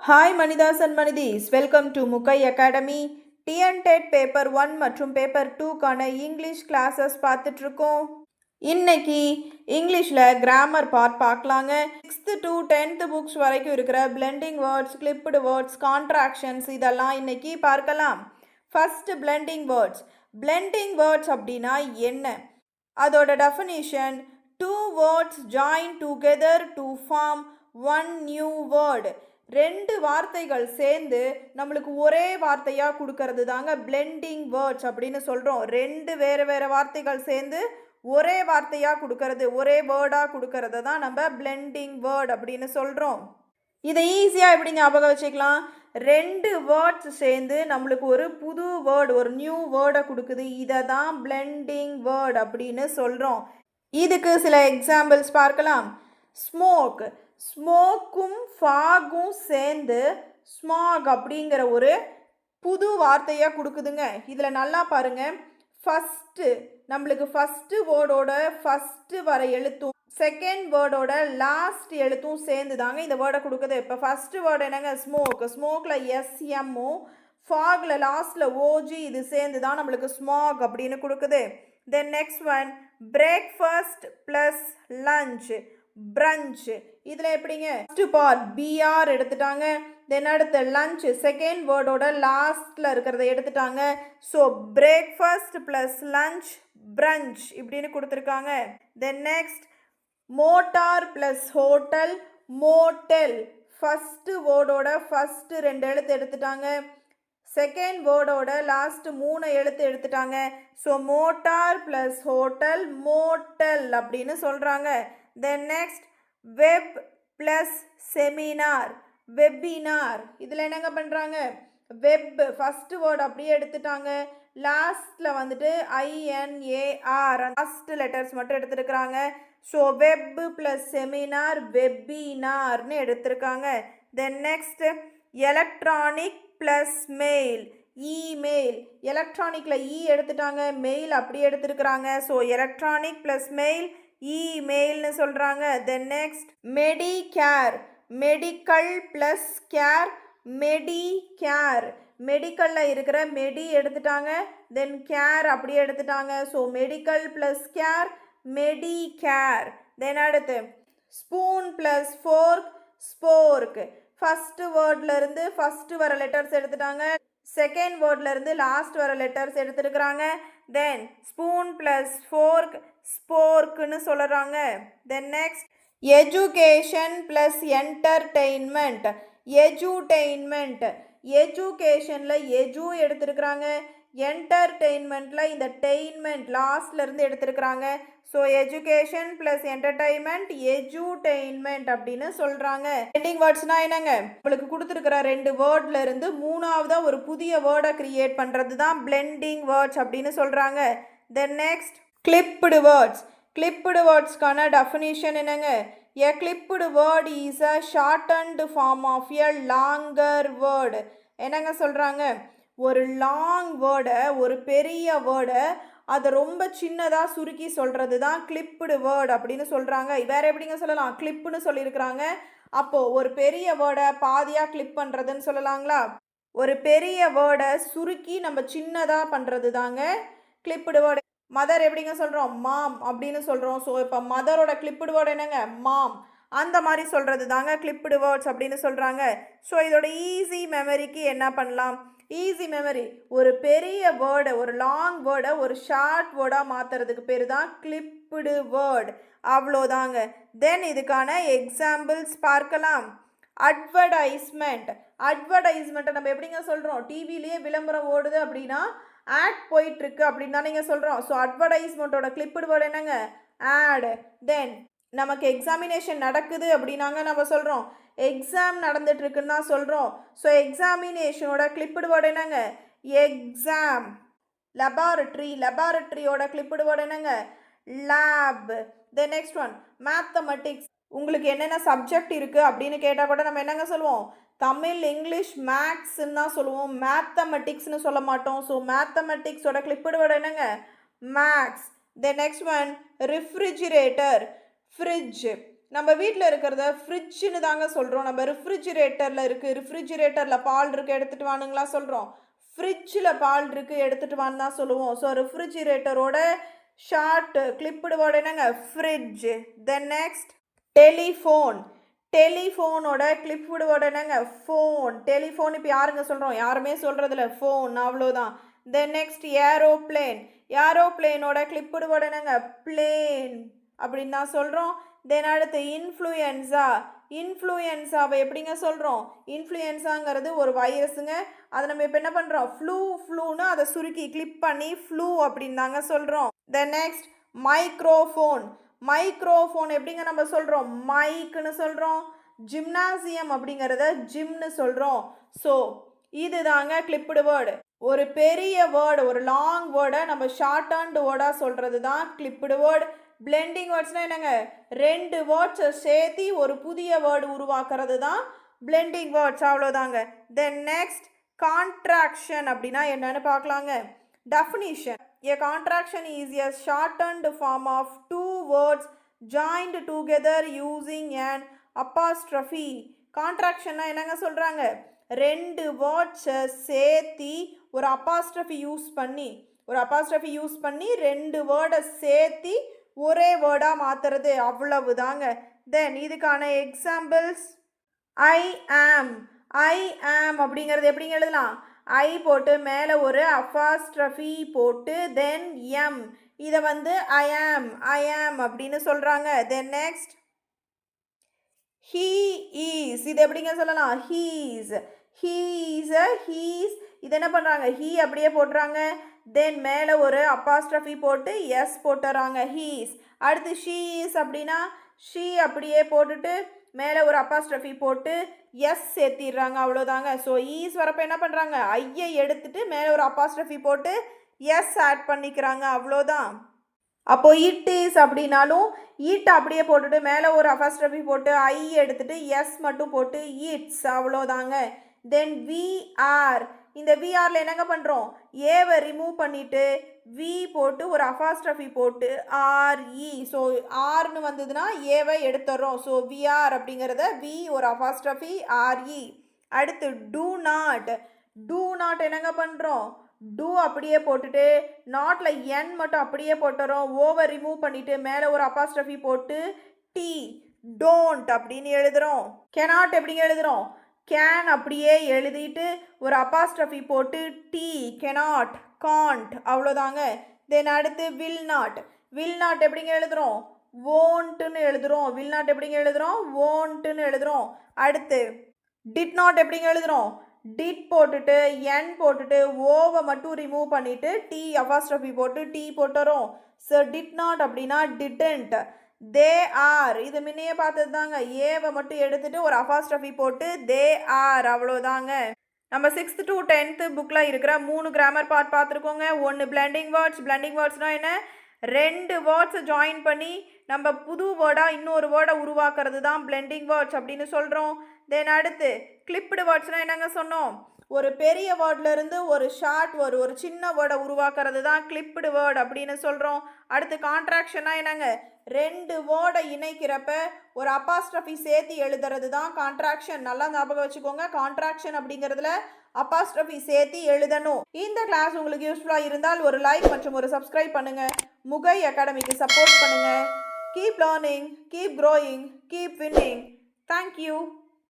Hi மனிதாஸ் and மனிதீஸ், welcome to Mugai academy. TNTET paper 1 மற்றும் பேப்பர் 2க்கான இங்கிலீஷ் கிளாஸஸ் பார்த்துட்ருக்கோம். இன்னைக்கு இங்கிலீஷில் கிராமர் பார்ட் பார்க்கலாங்க. 6th to 10th புக்ஸ் வரைக்கும் இருக்கிற blending words, clipped words, contractions இதெல்லாம் இன்னைக்கு பார்க்கலாம். First blending words. Blending words அப்படின்னா என்ன? அதோட definition: two words join together to form one new word. ரெண்டு வார்த்தைகள் சேர்ந்து நம்மளுக்கு ஒரே வார்த்தையாக கொடுக்கறது தாங்க பிளெண்டிங் வேர்ட்ஸ் அப்படின்னு சொல்கிறோம். ரெண்டு வேறு வேறு வார்த்தைகள் சேர்ந்து ஒரே வார்த்தையாக கொடுக்கறது, ஒரே வேர்டாக கொடுக்கறது தான் நம்ம பிளெண்டிங் வேர்ட் அப்படின்னு சொல்கிறோம். இதை ஈஸியாக எப்படி ஞாபகம் வச்சுக்கலாம்? ரெண்டு வேர்ட்ஸ் சேர்ந்து நம்மளுக்கு ஒரு புது வேர்டு, ஒரு நியூ வேர்டை கொடுக்குது. இதை தான் பிளெண்டிங் வேர்ட் அப்படின்னு சொல்கிறோம். இதுக்கு சில எக்ஸாம்பிள்ஸ் பார்க்கலாம். ஸ்மோக். ஸ்மோக்கும் ஃபாகும் சேர்ந்து ஸ்மாக் அப்படிங்கிற ஒரு புது வார்த்தையாக கொடுக்குதுங்க. இதில் நல்லா பாருங்கள். ஃபஸ்ட்டு நம்மளுக்கு ஃபஸ்ட்டு வேர்டோட ஃபஸ்ட்டு வர எழுத்தும் செகண்ட் வேர்டோட லாஸ்ட் எழுத்தும் சேர்ந்து தாங்க இந்த வேர்டை கொடுக்குது. இப்போ ஃபஸ்ட்டு வேர்டு என்னங்க? ஸ்மோக். ஸ்மோக்கில் எஸ்எம்மும் ஃபாகில் லாஸ்ட்டில் ஓஜி இது சேர்ந்து தான் நம்மளுக்கு ஸ்மாக் அப்படின்னு கொடுக்குது. Then next one breakfast plus lunch, brunch. இதில் எப்படிங்க? ஃபஸ்ட்டு பார்ட் பிஆர் எடுத்துட்டாங்க. தென் அடுத்து லஞ்ச் செகண்ட் வேர்டோட லாஸ்ட்டில் இருக்கிறத எடுத்துட்டாங்க. So breakfast plus lunch brunch இப்படின்னு கொடுத்துருக்காங்க. Then next motor plus hotel motel. First வேர்டோட ஃபஸ்ட்டு ரெண்டு எழுத்து எடுத்துட்டாங்க. செகண்ட் வேர்டோட லாஸ்ட் 3 எழுத்து எடுத்துட்டாங்க. So motor plus hotel motel அப்படின்னு சொல்கிறாங்க. Then next web plus seminar webinar. இதில் என்னங்க பண்ணுறாங்க? வெப் ஃபஸ்ட்டு வேர்டு அப்படியே எடுத்துட்டாங்க. லாஸ்ட்டில் வந்துட்டு INAR லாஸ்ட் லெட்டர்ஸ் மட்டும் எடுத்துருக்குறாங்க. ஸோ வெப் ப்ளஸ் செமினார் வெபினார்னு எடுத்திருக்காங்க. Then next electronic plus mail email. எலக்ட்ரானிக்கில் எடுத்துட்டாங்க, மெயில் அப்படியே எடுத்துருக்குறாங்க. ஸோ எலக்ட்ரானிக் ப்ளஸ் மெயில் இமெயில்னு சொல்கிறாங்க. Then next medicare. Medical plus care medicare. மெடிக்கலில் இருக்கிற மெடி எடுத்துட்டாங்க, தென் கேர் அப்படியே எடுத்துட்டாங்க. So medical plus care medicare. Then அடுத்து spoon plus fork spork. First வேர்ட்லேருந்து ஃபஸ்ட்டு வர லெட்டர்ஸ் எடுத்துட்டாங்க, செகண்ட் வேர்ட்லேருந்து லாஸ்ட் வர லெட்டர்ஸ் எடுத்துருக்குறாங்க. தென் ஸ்பூன் ப்ளஸ் ஃபோர்க் ஸ்போர்க்குன்னு சொல்கிறாங்க. Then next education plus entertainment edutainment. எஜுகேஷனில் எஜு எடுத்துருக்குறாங்க, என்டர்டெயின்மெண்ட்டில் இந்த டெயின்மெண்ட் லாஸ்ட்லேருந்து எடுத்துருக்குறாங்க. So education plus entertainment edutainment அப்படின்னு சொல்கிறாங்க. பிளெண்டிங் வேர்ட்ஸ்னால் என்னங்க? உங்களுக்கு கொடுத்துருக்கிற ரெண்டு வேர்டில் இருந்து மூணாவதாக ஒரு புதிய வேர்டை க்ரியேட் பண்ணுறது தான் பிளெண்டிங் வேர்ட்ஸ் அப்படின்னு சொல்கிறாங்க. Then next clipped words. Clipped வேர்ட்ஸ்க்கான டெஃபினிஷன் என்னங்க? A clipped word is a shortened form of a longer word. என்னங்க சொல்கிறாங்க? ஒரு லாங் வேர்டை, ஒரு பெரிய வேர்டை அதை ரொம்ப சின்னதாக சுருக்கி சொல்கிறது தான் கிளிப்டு வேர்டு அப்படின்னு சொல்கிறாங்க. வேறு எப்படிங்க சொல்லலாம்? கிளிப்புன்னு சொல்லியிருக்கிறாங்க. அப்போது ஒரு பெரிய வேர்டை பாதியாக கிளிப் பண்ணுறதுன்னு சொல்லலாங்களா? ஒரு பெரிய வேர்டை சுருக்கி நம்ம சின்னதாக பண்ணுறது தாங்க கிளிப்டு வேர்டு. மதர் எப்படிங்க சொல்கிறோம்? மாம் அப்படின்னு சொல்கிறோம். ஸோ இப்போ மதரோட கிளிப்டு வேர்டு என்னங்க? மாம். அந்த மாதிரி சொல்கிறது தாங்க கிளிப்டு வேர்ட்ஸ் அப்படின்னு சொல்கிறாங்க. ஸோ இதோட ஈஸி மெமரிக்கு என்ன பண்ணலாம்? ஈஸி மெமரி, ஒரு பெரிய வேர்டை, ஒரு லாங் வேர்டை ஒரு ஷார்ட் வேர்டாக மாற்றுறதுக்கு பேர் தான் கிளிப்டு வேர்டு. அவ்வளோதாங்க. தென் இதுக்கான எக்ஸாம்பிள்ஸ் பார்க்கலாம். அட்வர்டைஸ்மெண்ட். அட்வர்டைஸ்மெண்ட்டை நம்ம எப்படிங்க சொல்கிறோம்? டிவிலேயே விளம்பரம் ஓடுது அப்படின்னா ஆட் போயிட்டுருக்கு அப்படின்னு தான் நீங்கள் சொல்கிறோம். ஸோ அட்வர்டைஸ்மெண்ட்டோட கிளிப்டு வேர்டு என்னங்க? ஆட். தென் நமக்கு எக்ஸாமினேஷன் நடக்குது அப்படின்னாங்க நம்ம சொல்கிறோம் எக்ஸாம் நடந்துட்டுருக்குன்னு தான் சொல்கிறோம். ஸோ எக்ஸாமினேஷனோட கிளிப்டு வேர்டு என்னங்க? எக்ஸாம். லெபார்ட்ரி. லெபார்ட்ரியோட கிளிப்டு வேர்டு என்னங்க? லேப். தென் நெக்ஸ்ட் ஒன் மேத்தமெட்டிக்ஸ். உங்களுக்கு என்னென்ன சப்ஜெக்ட் இருக்குது அப்படின்னு கேட்டால் கூட நம்ம என்னங்க சொல்லுவோம்? தமிழ், இங்கிலீஷ், மேக்ஸ்ன்னு தான் சொல்லுவோம், மேத்தமெட்டிக்ஸ்னு சொல்ல மாட்டோம். ஸோ மேத்தமெட்டிக்ஸோட கிளிப்டு வேர்டு என்னங்க? Maths. Then next one refrigerator fridge. நம்ம வீட்டில் இருக்கிறத ஃப்ரிட்ஜுன்னு தாங்க சொல்கிறோம். நம்ம ரெஃப்ரிஜிரேட்டரில் இருக்குது, ரெஃப்ரிஜிரேட்டரில் பால் இருக்குது எடுத்துகிட்டு வானுங்களா சொல்கிறோம். ஃப்ரிட்ஜில் பால் இருக்குது எடுத்துகிட்டு வான்னு தான் சொல்லுவோம். ஸோ ரெஃப்ரிஜிரேட்டரோட ஷார்ட் கிளிப்டு வேர்டு என்னங்க? ஃப்ரிட்ஜ். Then next telephone. டெலிஃபோனோட கிளிப்டு வேர்டு என்னங்க? ஃபோன். டெலிஃபோன் இப்போ யாருங்க சொல்கிறோம்? யாருமே சொல்கிறதில்ல, ஃபோன், அவ்வளோதான். Then next aeroplane. ஏரோப்ளேனோட கிளிப்டு வேர்டு என்னங்க? பிளேன் அப்படின்னு தான் சொல்கிறோம். தென் அடுத்து இன்ஃப்ளூயன்ஸா. இன்ஃப்ளூயன்ஸாவை எப்படிங்க சொல்கிறோம்? இன்ஃப்ளூயன்ஸாங்கிறது ஒரு வைரஸுங்க. அதை நம்ம இப்போ என்ன பண்ணுறோம்? ஃப்ளூன்னு அதை சுருக்கி கிளிப் பண்ணி ஃப்ளூ அப்படின்னு தாங்க சொல்கிறோம். Then next microphone. மைக்ரோஃபோன் எப்படிங்க நம்ம சொல்கிறோம்? மைக்குன்னு சொல்கிறோம். ஜிம்னாசியம் அப்படிங்கிறத ஜிம்னு சொல்கிறோம். ஸோ இது தாங்க கிளிப்டு வேர்டு. ஒரு பெரிய வேர்டு, ஒரு லாங் வேர்டை நம்ம ஷார்ட் அண்ட் வேர்டாக சொல்கிறது தான் கிளிப்டு வேர்டு. பிளெண்டிங் வேர்ட்ஸ்னால் என்னங்க? ரெண்டு வேர்ட்ஸை சேர்த்து ஒரு புதிய வேர்டு உருவாக்குறது தான் பிளெண்டிங் வேர்ட்ஸ், அவ்வளோதாங்க. தென் நெக்ஸ்ட் கான்ட்ராக்ஷன் அப்படின்னா என்னன்னு பார்க்கலாங்க. Definition: A contraction is a shortened form of two words joined together using an apostrophe. கான்ட்ராக்ஷன்னா என்னங்க சொல்கிறாங்க? ரெண்டு வேர்ட்ஸை சேர்த்து ஒரு அப்பாஸ்ட்ரஃபி யூஸ் பண்ணி ரெண்டு வேர்டை சேர்த்து ஒரே வேர்டாக மாற்றுறது, அவ்வளவு தாங்க. தென் இதுக்கான எக்ஸாம்பிள்ஸ்: ஐ ஆம். ஐ ஆம் அப்படிங்கிறது எப்படிங்க எழுதலாம்? ஐ போட்டு மேலே ஒரு அப்பாஸ்ட்ரஃபி போட்டு தென் எம், இதை ஐ ஆம் அப்படின்னு சொல்கிறாங்க. Then next he is. இது எப்படிங்க சொல்லலாம்? ஹீஸ். ஹீஸ் இது என்ன பண்ணுறாங்க? ஹீ அப்படியே போட்டுறாங்க. தென் மேலே ஒரு அப்பாஸ்ட்ரஃபி போட்டு எஸ் போட்டுறாங்க, ஹீஸ். அடுத்து ஷீ இஸ் அப்படின்னா ஷீ அப்படியே போட்டுட்டு மேலே ஒரு அப்பாஸ்ட்ரஃபி போட்டு எஸ் சேர்த்திடுறாங்க, அவ்வளோதாங்க. ஸோ ஈஸ் வரப்போ என்ன பண்ணுறாங்க? ஐயை எடுத்துட்டு மேலே ஒரு அப்பாஸ்ட்ரஃபி போட்டு எஸ் ஆட் பண்ணிக்கிறாங்க, அவ்வளோதான். அப்போது இட் இஸ் அப்படின்னாலும் இட் அப்படியே போட்டுட்டு மேலே ஒரு அப்பாஸ்ட்ரஃபி போட்டு ஐ எடுத்துட்டு எஸ் மட்டும் போட்டு இட்ஸ், அவ்வளோதாங்க. Then we are. இந்த விஆரில் என்னங்க பண்ணுறோம்? ஏவை ரிமூவ் பண்ணிவிட்டு வி போட்டு ஒரு அப்பாஸ்ட்ரஃபி போட்டு ஆர்இ. ஸோ ஆர்னு வந்ததுன்னா ஏவை எடுத்துடுறோம். ஸோ விஆர் அப்படிங்கிறத வி ஒரு அப்பாஸ்ட்ரஃபி ஆர்இ. அடுத்து டூ நாட். டூ நாட் என்னங்க பண்ணுறோம்? டூ அப்படியே போட்டுட்டு நாட்டில் என் மட்டும் அப்படியே போட்டுறோம். ஓவை ரிமூவ் பண்ணிவிட்டு மேலே ஒரு அப்பாஸ்ட்ரஃபி போட்டு டி டோன்ட் அப்படின்னு எழுதுகிறோம். கெனாட் எப்படிங்க எழுதுகிறோம்? கேன் அப்படியே எழுதிட்டு ஒரு அப்பாஸ்ட்ரஃபி போட்டு டி கெனாட் காண்ட், அவ்வளோதாங்க. தென் அடுத்து வில் நாட். வில் நாட் எப்படிங்க எழுதுகிறோம்? வோன்ட்டுன்னு எழுதுகிறோம். வில் நாட் எப்படிங்க எழுதுகிறோம்? வோன்ட்டுன்னு எழுதுகிறோம். அடுத்து டிட் நாட் எப்படிங்க எழுதுகிறோம்? டிட் போட்டுட்டு என் போட்டுட்டு ஓவை மட்டும் ரிமூவ் பண்ணிவிட்டு டி அப்பாஸ்ட்ரஃபி போட்டு டி போட்டுறோம். ஸோ டிட் நாட் அப்படின்னா டிடன்ட். தே ஆர், இது முன்னையே பார்த்தது தாங்க. ஏவை மட்டும் எடுத்துட்டு ஒரு அப்பாஸ்ட்ரஃபி போட்டு தே ஆர், அவ்வளோதாங்க. நம்ம 6th to 10th புக்கில் இருக்கிற 3 கிராமர் பார்ட் பார்த்துருக்கோங்க. ஒன்று பிளெண்டிங் வேர்ட்ஸ். பிளெண்டிங் வேர்ட்ஸ்னால் என்ன? ரெண்டு வேர்ட்ஸை ஜாயின் பண்ணி நம்ம புது வேர்டாக இன்னொரு வேர்டை உருவாக்குறது தான் பிளெண்டிங் வேர்ட்ஸ் அப்படின்னு சொல்கிறோம். தென் அடுத்து கிளிப்டு வேர்ட்ஸ்னால் என்னங்க சொன்னோம்? ஒரு பெரிய வேர்ட்லேருந்து ஒரு ஷார்ட் வேர்டு, ஒரு சின்ன வேர்டை உருவாக்குறது தான் கிளிப்டு வேர்டு அப்படின்னு சொல்கிறோம். அடுத்து கான்ட்ராக்ஷன்னா என்னங்க? ரெண்டு வேர்டை இணைக்கிறப்ப ஒரு அப்பாஸ்ட்ரஃபி சேர்த்து எழுதுறது தான் கான்ட்ராக்ஷன். நல்லா ஞாபகம் வச்சுக்கோங்க. கான்ட்ராக்ஷன் அப்படிங்கிறதுல அப்பாஸ்ட்ரஃபி சேர்த்து எழுதணும். இந்த கிளாஸ் உங்களுக்கு யூஸ்ஃபுல்லாக இருந்தால் ஒரு லைக் மற்றும் ஒரு சப்ஸ்கிரைப் பண்ணுங்கள். முகை அகாடமிக்கு சப்போர்ட் பண்ணுங்கள். Keep learning, keep growing, keep winning. Thank you.